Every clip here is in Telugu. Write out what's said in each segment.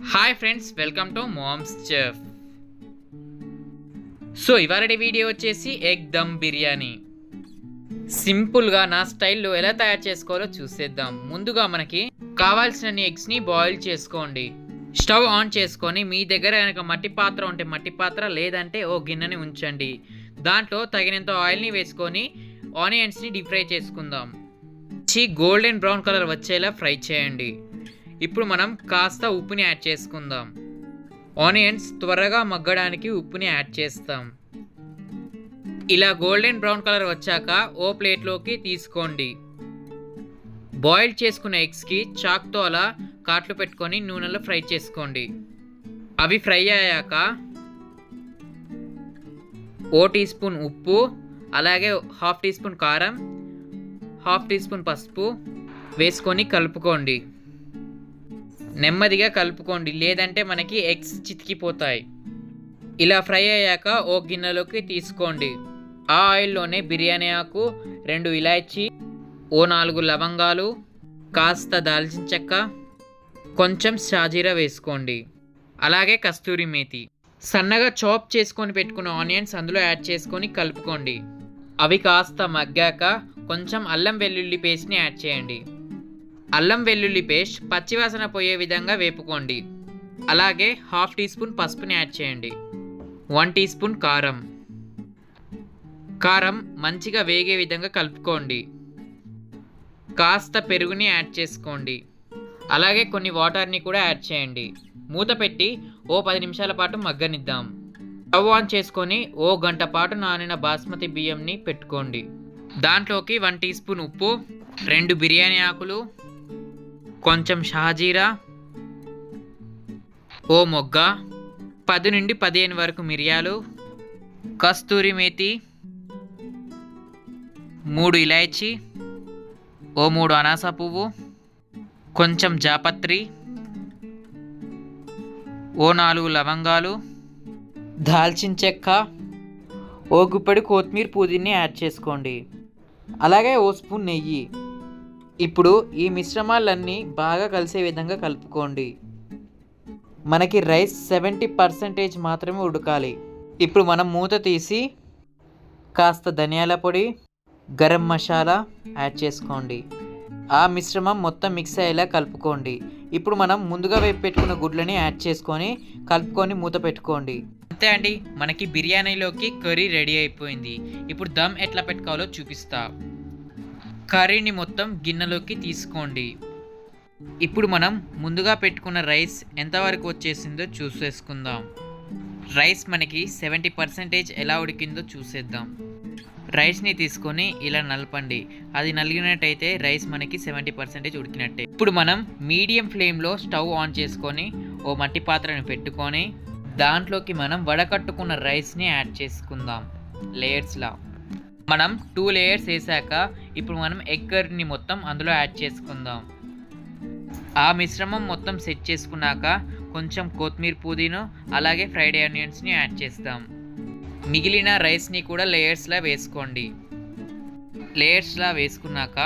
Hi friends, welcome to moms chef. So ఇవాళ వీడియో వచ్చేసి ఎగ్ దమ్ బిర్యానీ. సింపుల్గా నా స్టైల్లో ఎలా తయారు చేసుకోవాలో చూసేద్దాం. ముందుగా మనకి కావాల్సిన ఎగ్స్ని బాయిల్ చేసుకోండి. స్టవ్ ఆన్ చేసుకొని మీ దగ్గర కనుక మట్టి పాత్ర ఉంటే మట్టి పాత్ర, లేదంటే ఓ గిన్నెని ఉంచండి. దాంట్లో తగినంత ఆయిల్ని వేసుకొని ఆనియన్స్ని డీప్ ఫ్రై చేసుకుందాం. గోల్డెన్ బ్రౌన్ కలర్ వచ్చేలా ఫ్రై చేయండి. ఇప్పుడు మనం కాస్త ఉప్పుని యాడ్ చేసుకుందాం. ఆనియన్స్ త్వరగా మగ్గడానికి ఉప్పుని యాడ్ చేస్తాం. ఇలా గోల్డెన్ బ్రౌన్ కలర్ వచ్చాక ఓ ప్లేట్లోకి తీసుకోండి. బాయిల్ చేసుకున్న ఎగ్స్కి చాక్తో అలా కాట్లు పెట్టుకొని నూనెలో ఫ్రై చేసుకోండి. అవి ఫ్రై అయ్యాక ఓ టీ స్పూన్ ఉప్పు, అలాగే హాఫ్ టీ స్పూన్ కారం, హాఫ్ టీ స్పూన్ పసుపు వేసుకొని కలుపుకోండి. నెమ్మదిగా కలుపుకోండి, లేదంటే మనకి ఎగ్స్ చితికిపోతాయి. ఇలా ఫ్రై అయ్యాక ఓ గిన్నెలోకి తీసుకోండి. ఆ ఆయిల్లోనే బిర్యానీ ఆకు, 2 ఇలాచీ, ఓ 4 లవంగాలు, కాస్త దాల్చిన చెక్క, కొంచెం షాజీరా వేసుకోండి. అలాగే కస్తూరి మేతి. సన్నగా చాప్ చేసుకొని పెట్టుకున్న ఆనియన్స్ అందులో యాడ్ చేసుకొని కలుపుకోండి. అవి కాస్త మగ్గాక కొంచెం అల్లం వెల్లుల్లి పేస్ట్ని యాడ్ చేయండి. అల్లం వెల్లుల్లి పేస్ట్ పచ్చివాసన పోయే విధంగా వేపుకోండి. అలాగే హాఫ్ టీ స్పూన్ పసుపుని యాడ్ చేయండి. 1 టీ స్పూన్ కారం మంచిగా వేగే విధంగా కలుపుకోండి. కాస్త పెరుగుని యాడ్ చేసుకోండి. అలాగే కొన్ని వాటర్ని కూడా యాడ్ చేయండి. మూత పెట్టి ఓ 10 నిమిషాల పాటు మగ్గనిద్దాం. స్టవ్ ఆన్ చేసుకొని ఓ గంట పాటు నానిన బాస్మతి బియ్యంని పెట్టుకోండి. దాంట్లోకి 1 టీ స్పూన్ ఉప్పు, 2 బిర్యానీ ఆకులు, కొంచెం షాజీరా, ఓ మొగ్గ, 10 నుండి 15 వరకు మిరియాలు, కస్తూరి మేతి, 3 ఇలాచీ, ఓ 3 అనాస పువ్వు, కొంచెం జాపత్రి, ఓ 4 లవంగాలు, దాల్చిన చెక్క, ఓ గుప్పెడు కొత్తిమీర పుదీనాని యాడ్ చేసుకోండి. అలాగే ఓ స్పూన్ నెయ్యి. ఇప్పుడు ఈ మిశ్రమాలన్నీ బాగా కలిసే విధంగా కలుపుకోండి. మనకి రైస్ 70% మాత్రమే ఉడకాలి. ఇప్పుడు మనం మూత తీసి కాస్త ధనియాల పొడి, గరం మసాలా యాడ్ చేసుకోండి. ఆ మిశ్రమం మొత్తం మిక్స్ అయ్యేలా కలుపుకోండి. ఇప్పుడు మనం ముందుగా వేపు పెట్టుకున్న గుడ్లని యాడ్ చేసుకొని కలుపుకొని మూత పెట్టుకోండి. అంతే అండి, మనకి బిర్యానీలోకి కర్రీ రెడీ అయిపోయింది. ఇప్పుడు దమ్ ఎట్లా పెట్టుకోవాలో చూపిస్తా. కర్రీని మొత్తం గిన్నెలోకి తీసుకోండి. ఇప్పుడు మనం ముందుగా పెట్టుకున్న రైస్ ఎంతవరకు వచ్చేసిందో చూసేసుకుందాం. రైస్ మనకి 70% ఎలా ఉడికిందో చూసేద్దాం. రైస్ని తీసుకొని ఇలా నలపండి. అది నలిగినట్టయితే రైస్ మనకి 70% ఉడికినట్టే. ఇప్పుడు మనం మీడియం ఫ్లేమ్లో స్టవ్ ఆన్ చేసుకొని ఓ మట్టి పాత్రని పెట్టుకొని దాంట్లోకి మనం వడకట్టుకున్న రైస్ని యాడ్ చేసుకుందాం లేయర్స్లా. మనం 2 లేయర్స్ వేసాక ఇప్పుడు మనం ఎగ్ కర్రీని మొత్తం అందులో యాడ్ చేసుకుందాం. ఆ మిశ్రమం మొత్తం సెట్ చేసుకున్నాక కొంచెం కొత్తిమీర పుదీనా, అలాగే ఫ్రైడ్ ఆనియన్స్ని యాడ్ చేస్తాం. మిగిలిన రైస్ని కూడా లేయర్స్లా వేసుకోండి. లేయర్స్లా వేసుకున్నాక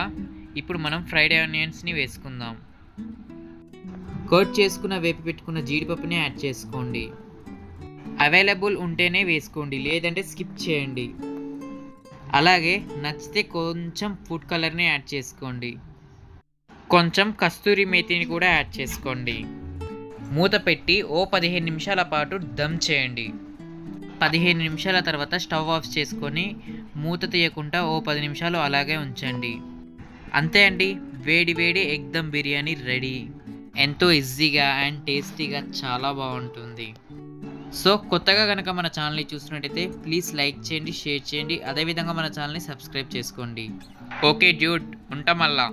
ఇప్పుడు మనం ఫ్రైడ్ ఆనియన్స్ని వేసుకుందాం. కట్ చేసుకున్న వేపి పెట్టుకున్న జీడిపప్పుని యాడ్ చేసుకోండి. అవైలబుల్ ఉంటేనే వేసుకోండి, లేదంటే స్కిప్ చేయండి. అలాగే నచ్చితే కొంచెం ఫుడ్ కలర్ని యాడ్ చేసుకోండి. కొంచెం కస్తూరి మేతిని కూడా యాడ్ చేసుకోండి. మూత పెట్టి ఓ 15 నిమిషాల పాటు దమ్ చేయండి. 15 నిమిషాల తర్వాత స్టవ్ ఆఫ్ చేసుకొని మూత తీయకుండా ఓ 10 నిమిషాలు అలాగే ఉంచండి. అంతే అండి, వేడి వేడి ఎగ్ దమ్ బిర్యానీ రెడీ. ఎంతో ఈజీగా అండ్ టేస్టీగా చాలా బాగుంటుంది. సో కొత్తగా కనుక మన ఛానల్ని చూస్తున్నట్టయితే ప్లీజ్ లైక్ చేయండి, షేర్ చేయండి, అదేవిధంగా మన ఛానల్ని సబ్స్క్రైబ్ చేసుకోండి. ఓకే డ్యూడ్, ఉంటాం మళ్ళా.